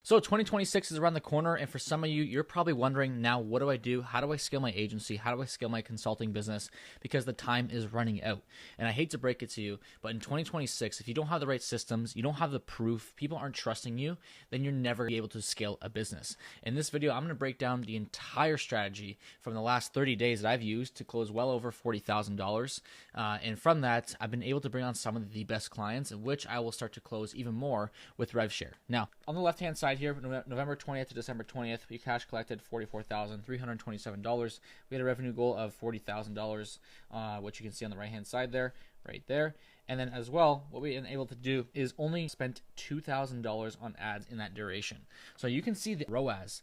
So 2026 is around the corner, and for some of you, you're probably wondering now, what do I do? How do I scale my agency? How do I scale my consulting business? Because the time is running out. And I hate to break it to you, but in 2026, if you don't have the right systems, you don't have the proof, people aren't trusting you, then you're never going to be able to scale a business. In this video, I'm going to break down the entire strategy from the last 30 days that I've used to close well over $40,000. And from that, I've been able to bring on some of the best clients, of which I will start to close even more with RevShare. Now, on the left-hand side here, November 20th to December 20th, we cash collected $44,327. We had a revenue goal of $40,000, which you can see on the right-hand side there, right there. And then as well, what we've been able to do is only spent $2,000 on ads in that duration. So you can see the ROAS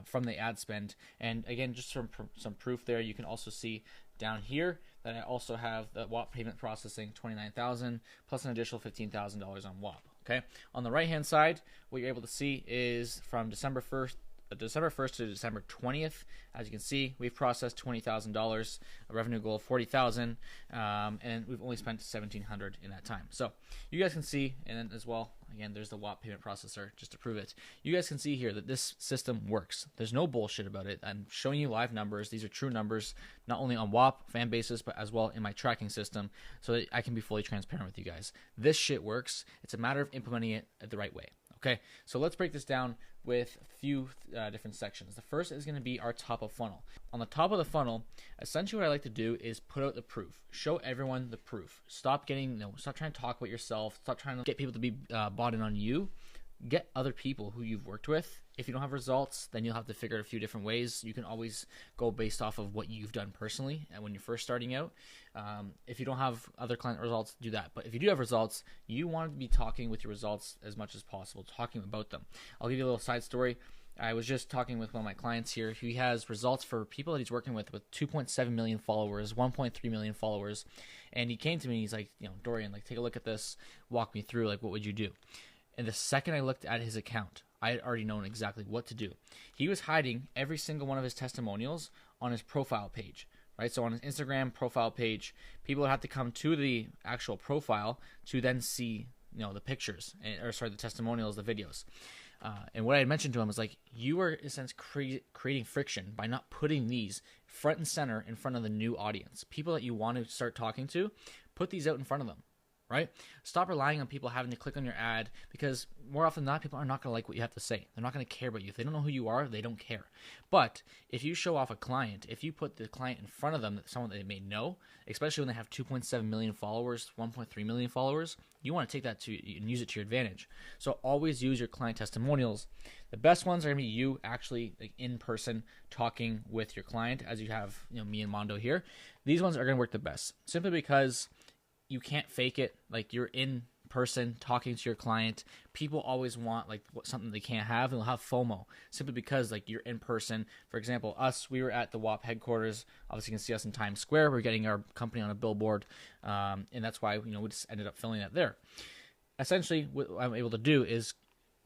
from the ad spend. And again, just some proof there, you can also see down here that I also have the WAP payment processing, $29,000 plus an additional $15,000 on WAP. Okay. On the right hand side, what you're able to see is from December 1st to December 20th. As you can see, we've processed $20,000, a revenue goal of $40,000, and we've only spent $1,700 in that time. So you guys can see, and then as well, again, there's the WAP payment processor just to prove it. You guys can see here that this system works. There's no bullshit about it. I'm showing you live numbers. These are true numbers, not only on WAP fan basis, but as well in my tracking system, so that I can be fully transparent with you guys. This shit works. It's a matter of implementing it the right way. Okay, so let's break this down with a few different sections. The first is going to be our top of funnel. On the top of the funnel, essentially what I like to do is put out the proof. Show everyone the proof. Stop trying to talk about yourself. Stop trying to get people to be bought in on you. Get other people who you've worked with. If you don't have results, then you'll have to figure out a few different ways. You can always go based off of what you've done personally and when you're first starting out. If you don't have other client results, do that. But if you do have results, you want to be talking with your results as much as possible, talking about them. I'll give you a little side story. I was just talking with one of my clients here. He has results for people that he's working with 2.7 million followers, 1.3 million followers. And he came to me and he's like, Dorian, take a look at this. Walk me through, what would you do? And the second I looked at his account, I had already known exactly what to do. He was hiding every single one of his testimonials on his profile page, right? So on his Instagram profile page, people would have to come to the actual profile to then see, the pictures, the testimonials, the videos. And what I had mentioned to him was you are in a sense creating friction by not putting these front and center in front of the new audience. People that you want to start talking to, put these out in front of them. Right? Stop relying on people having to click on your ad, because more often than not, people are not going to like what you have to say. They're not going to care about you. If they don't know who you are, they don't care. But if you show off a client, if you put the client in front of them, someone that they may know, especially when they have 2.7 million followers, 1.3 million followers, you want to take that and use it to your advantage. So always use your client testimonials. The best ones are going to be you actually in person talking with your client, as you have me and Mondo here. These ones are going to work the best, simply because you can't fake it. You're in person talking to your client. People always want something they can't have, and they'll have FOMO simply because you're in person. For example, we were at the WAP headquarters. Obviously you can see us in Times Square. We're getting our company on a billboard, and that's why we just ended up filming that there. Essentially what I'm able to do is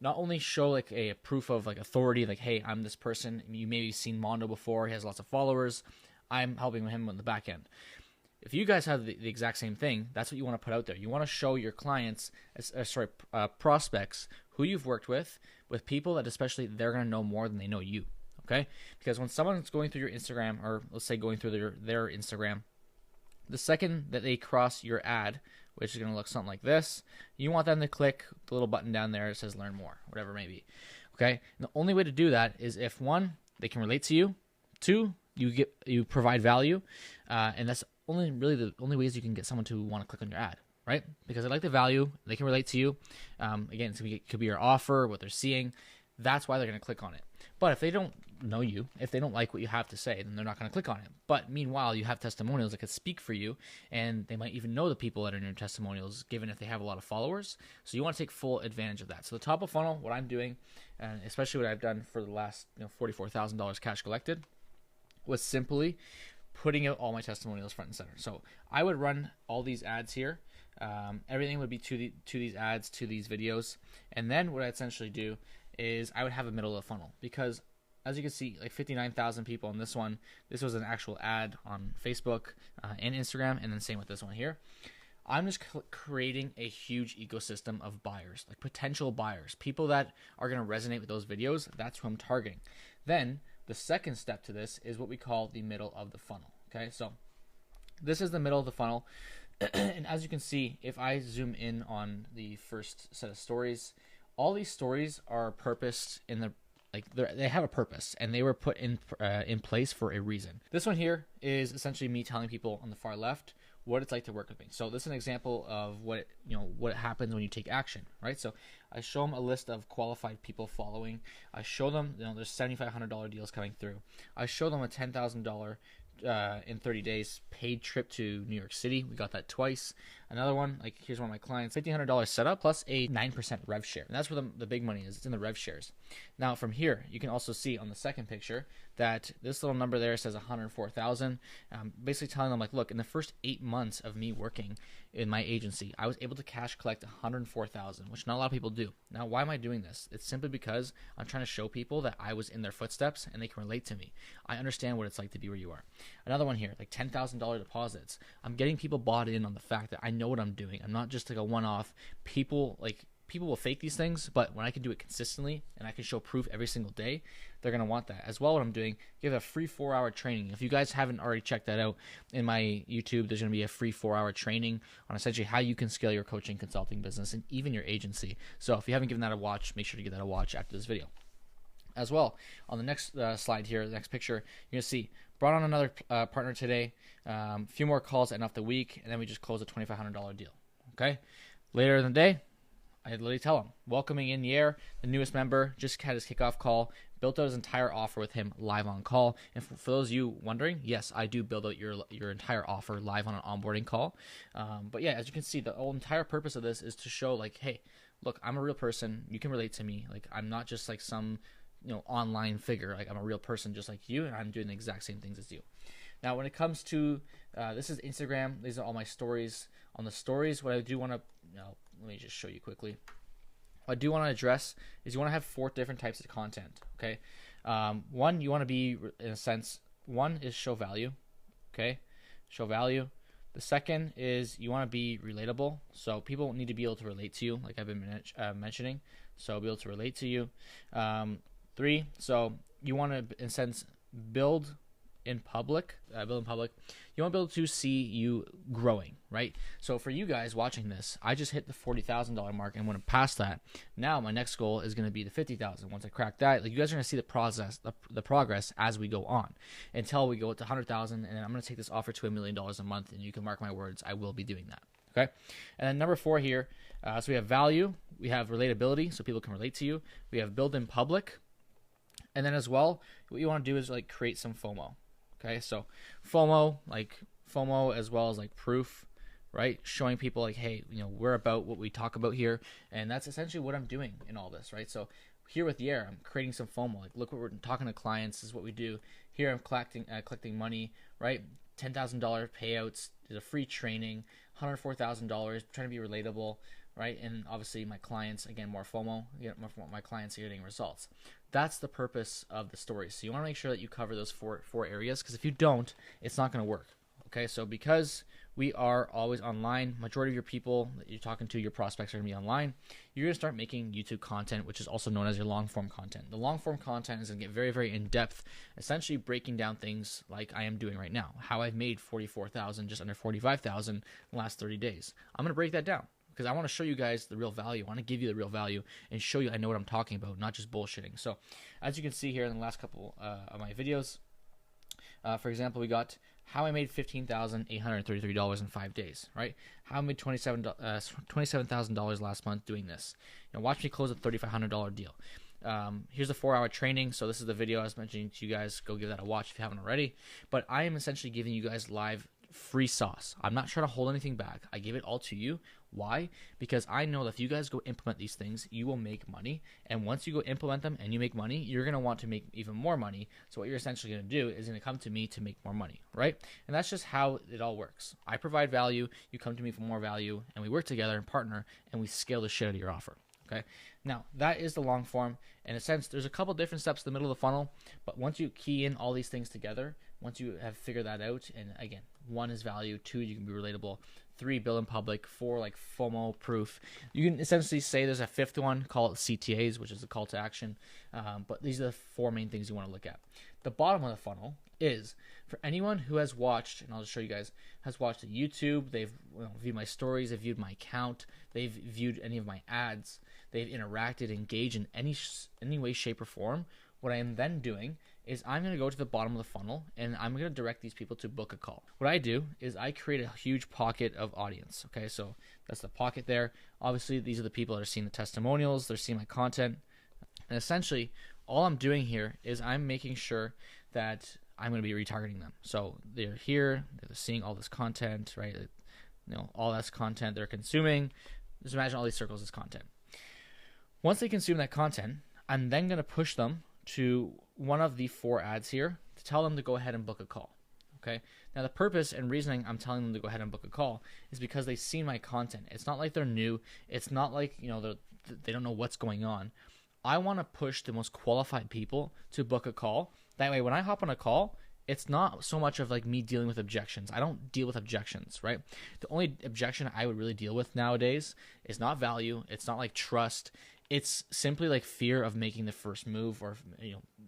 not only show a proof of authority, hey, I'm this person. You maybe seen Mondo before. He has lots of followers. I'm helping him on the back end. If you guys have the exact same thing, that's what you want to put out there. You want to show your clients, prospects, who you've worked with people that especially they're going to know more than they know you, okay? Because when someone's going through your Instagram, or let's say going through their Instagram, the second that they cross your ad, which is going to look something like this, you want them to click the little button down there that says learn more, whatever it may be, okay? And the only way to do that is if, one, they can relate to you, two, you provide value, and that's the only ways you can get someone to want to click on your ad, right? Because they like the value, they can relate to you. Again, it could be your offer, what they're seeing. That's why they're going to click on it. But if they don't know you, if they don't like what you have to say, then they're not going to click on it. But meanwhile, you have testimonials that could speak for you, and they might even know the people that are in your testimonials, given if they have a lot of followers. So you want to take full advantage of that. So the top of funnel, what I'm doing, and especially what I've done for the last $44,000 cash collected, was simply putting out all my testimonials front and center. So I would run all these ads here. Everything would be to these ads, to these videos. And then what I essentially do is I would have a middle of the funnel, because as you can see, 59,000 people on this one. This was an actual ad on Facebook and Instagram, and then same with this one here. I'm just creating a huge ecosystem of buyers, like potential buyers, people that are going to resonate with those videos. That's who I'm targeting. Then the second step to this is what we call the middle of the funnel. Okay, so this is the middle of the funnel. And as you can see, if I zoom in on the first set of stories, all these stories are purposed in the they have a purpose, and they were put in place for a reason. This one here is essentially me telling people on the far left what it's like to work with me. So this is an example of what happens when you take action, right? So I show them a list of qualified people following. I show them, there's $7,500 deals coming through. I show them a $10,000 in 30 days paid trip to New York City. We got that twice. Another one, like here's one of my clients, $1,500 setup plus a 9% rev share. And that's where the big money is. It's in the rev shares. Now from here, you can also see on the second picture that this little number there says 104,000. Basically telling them, like, look, in the first 8 months of me working in my agency, I was able to cash collect 104,000, which not a lot of people do. Now, why am I doing this? It's simply because I'm trying to show people that I was in their footsteps and they can relate to me. I understand what it's like to be where you are. Another one here, like $10,000 deposits. I'm getting people bought in on the fact that I know what I'm doing. I'm not just like a one-off. People will fake these things, but when I can do it consistently and I can show proof every single day, they're going to want that. As well, what I'm doing, give a free 4-hour training. If you guys haven't already checked that out in my YouTube, there's going to be a free 4-hour training on essentially how you can scale your coaching consulting business and even your agency. So if you haven't given that a watch, make sure to give that a watch after this video. As well, on the next slide here, the next picture, you're going to see, brought on another partner today, a few more calls at end of the week, and then we just closed a $2,500 deal. Okay? Later in the day, I literally tell him, welcoming in Yair, the newest member, just had his kickoff call, built out his entire offer with him live on call. And for those of you wondering, yes, I do build out your entire offer live on an onboarding call. But yeah, as you can see, the whole entire purpose of this is to show, like, hey, look, I'm a real person. You can relate to me. Like, I'm not just like some online figure. Like, I'm a real person just like you, and I'm doing the exact same things as you. Now, when it comes to this is Instagram. These are all my stories. On the stories, what I do want to let me just show you quickly. What I do want to address is you want to have 4 different types of content. Okay, one, you want to be, in a sense, one is show value. Okay, show value. The second is you want to be relatable. So people need to be able to relate to you, like I've been mentioning. So be able to relate to you. 3, so you want to, in a sense, build in public. You want to be able to see you growing, right? So for you guys watching this, I just hit the $40,000 mark and went past that. Now my next goal is going to be the $50,000. Once I crack that, like, you guys are going to see the progress as we go on until we go to $100,000, and I'm going to take this offer to $1 million a month. And you can mark my words, I will be doing that. Okay. And then number 4 here, so we have value, we have relatability, so people can relate to you. We have build in public, and then as well, what you want to do is like create some FOMO. Okay, so FOMO as well as like proof, right? Showing people like, hey, we're about what we talk about here, and that's essentially what I'm doing in all this, right? So here with Yair, I'm creating some FOMO. Like, look what we're talking to clients. This is what we do. Here I'm collecting money, right? $10,000 payouts, did a free training, $104,000, trying to be relatable, right? And obviously my clients, again, more FOMO, my clients are getting results. That's the purpose of the story. So you want to make sure that you cover those four areas, because if you don't, it's not going to work. Okay, so because we are always online, majority of your people that you're talking to, your prospects, are going to be online, you're going to start making YouTube content, which is also known as your long-form content. The long-form content is going to get very, very in-depth, essentially breaking down things like I am doing right now, how I've made $44,000, just under $45,000 in the last 30 days. I'm going to break that down, because I want to show you guys the real value. I want to give you the real value and show you I know what I'm talking about, not just bullshitting. So as you can see here in the last couple of my videos, for example, we got how I made $15,833 in 5 days, right? How I made $27,000 last month doing this. Watch me close a $3,500 deal. Here's a 4-hour training. So this is the video I was mentioning to you guys. Go give that a watch if you haven't already. But I am essentially giving you guys live free sauce. I'm not trying to hold anything back. I give it all to you. Why? Because I know that if you guys go implement these things, you will make money. And once you go implement them and you make money, you're going to want to make even more money. So what you're essentially going to do is going to come to me to make more money, right? And that's just how it all works. I provide value, you come to me for more value, and we work together and partner, and we scale the shit out of your offer. Okay. Now that is the long form. In a sense, there's a couple different steps in the middle of the funnel, but once you key in all these things together, once you have figured that out, and again, 1 is value, 2, you can be relatable, 3 build in public, 4 like FOMO proof. You can essentially say there's a 5th one, call it CTAs, which is the call to action. But these are the 4 main things you want to look at. The bottom of the funnel is for anyone who has watched, and I'll just show you guys, has watched YouTube, they've viewed my stories, they've viewed my account, they've viewed any of my ads, they've interacted, engaged in any way, shape, or form. What I am then doing is I'm going to go to the bottom of the funnel and I'm going to direct these people to book a call. What I do is I create a huge pocket of audience. Okay, so that's the pocket there. Obviously, these are the people that are seeing the testimonials, they're seeing my content. And essentially, all I'm doing here is I'm making sure that I'm going to be retargeting them. So they're here, they're seeing all this content, right? All that's content they're consuming. Just imagine all these circles as content. Once they consume that content, I'm then going to push them to one of the 4 ads here to tell them to go ahead and book a call. Okay. Now the purpose and reasoning I'm telling them to go ahead and book a call is because they've seen my content. It's not like they're new. It's not like they don't know what's going on. I want to push the most qualified people to book a call. That way, when I hop on a call, it's not so much of like me dealing with objections. I don't deal with objections, right? The only objection I would really deal with nowadays is not value. It's not like trust. It's simply like fear of making the first move or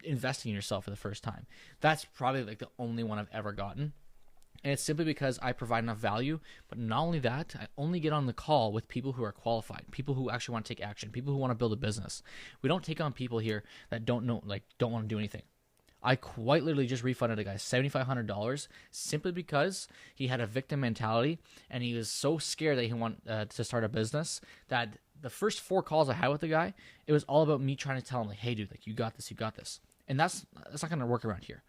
investing in yourself for the first time. That's probably like the only one I've ever gotten. And it's simply because I provide enough value. But not only that, I only get on the call with people who are qualified, people who actually want to take action, people who want to build a business. We don't take on people here that don't want to do anything. I quite literally just refunded a guy $7,500 simply because he had a victim mentality and he was so scared that he wanted to start a business that the first 4 calls I had with the guy, it was all about me trying to tell him, like, hey, dude, like, you got this. And that's not going to work around here.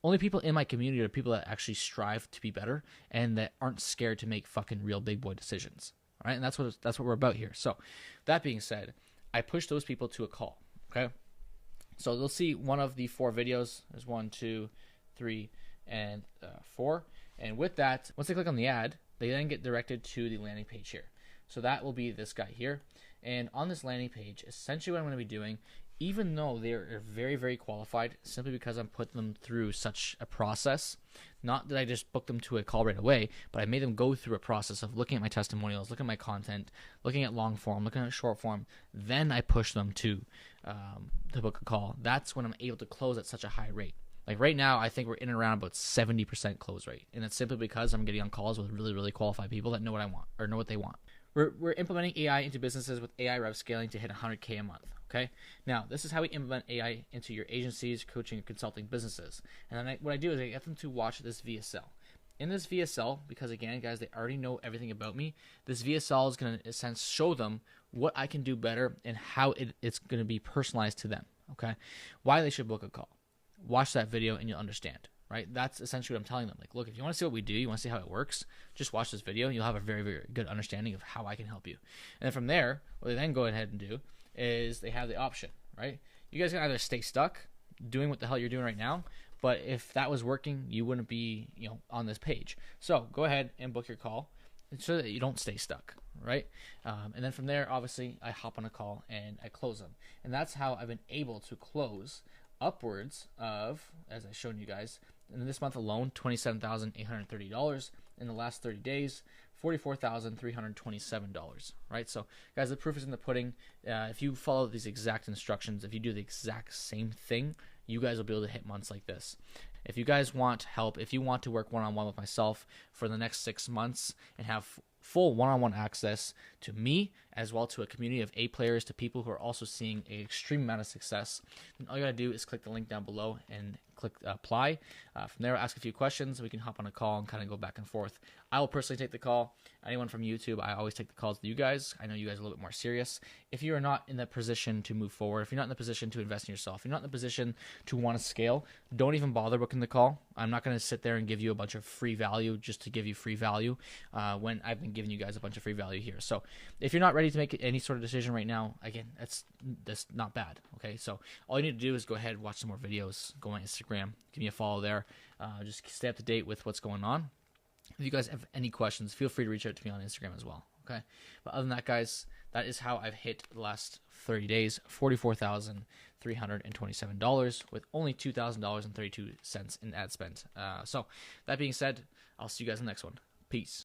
Only people in my community are people that actually strive to be better and that aren't scared to make fucking real big boy decisions. All right, and that's what we're about here. So that being said, I push those people to a call, okay? So they'll see one of the 4 videos. There's 1, 2, 3, and 4. And with that, once they click on the ad, they then get directed to the landing page here. So that will be this guy here. And on this landing page, essentially what I'm going to be doing, even though they're very, very qualified, simply because I'm putting them through such a process, not that I just booked them to a call right away, but I made them go through a process of looking at my testimonials, looking at my content, looking at long form, looking at short form. Then I push them to book a call. That's when I'm able to close at such a high rate. Like right now, I think we're in and around about 70% close rate. And it's simply because I'm getting on calls with really, really qualified people that know what I want or know what they want. We're implementing AI into businesses with AI rev scaling to hit 100K a month. Okay. Now, this is how we implement AI into your agencies, coaching, and consulting businesses. And then what I do is I get them to watch this VSL. In this VSL, because again, guys, they already know everything about me, this VSL is going to, in a sense, show them what I can do better and how it's going to be personalized to them. Okay. Why they should book a call. Watch that video and you'll understand. Right? That's essentially what I'm telling them. Like, look, if you want to see what we do, you want to see how it works, just watch this video and you'll have a very, very good understanding of how I can help you. And then from there, what they then go ahead and do is they have the option, right? You guys can either stay stuck doing what the hell you're doing right now, but if that was working, you wouldn't be, on this page. So go ahead and book your call so that you don't stay stuck, right? And then from there, obviously, I hop on a call and I close them. And that's how I've been able to close upwards of, as I showed you guys, in this month alone, $27,830. In the last 30 days, $44,327. Right? So, guys, the proof is in the pudding. If you follow these exact instructions, if you do the exact same thing, you guys will be able to hit months like this. If you guys want help, if you want to work one-on-one with myself for the next 6 months and have full one-on-one access to me as well to a community of A players, to people who are also seeing an extreme amount of success, then all you gotta do is click the link down below and click apply. From there, I'll ask a few questions. We can hop on a call and kind of go back and forth. I will personally take the call. Anyone from YouTube, I always take the calls with you guys. I know you guys are a little bit more serious. If you are not in the position to move forward, if you're not in the position to invest in yourself, if you're not in the position to want to scale, don't even bother booking the call. I'm not going to sit there and give you a bunch of free value just to give you free value when I've been giving you guys a bunch of free value here. So if you're not ready to make any sort of decision right now, again, that's not bad. Okay, so all you need to do is go ahead and watch some more videos, go on Instagram, give me a follow there, just stay up to date with what's going on. If you guys have any questions, feel free to reach out to me on Instagram as well. Okay, but other than that, guys, that is how I've hit the last 30 days, $44,327 with only $2,000.32 in ad spend. So that being said, I'll see you guys in the next one. Peace.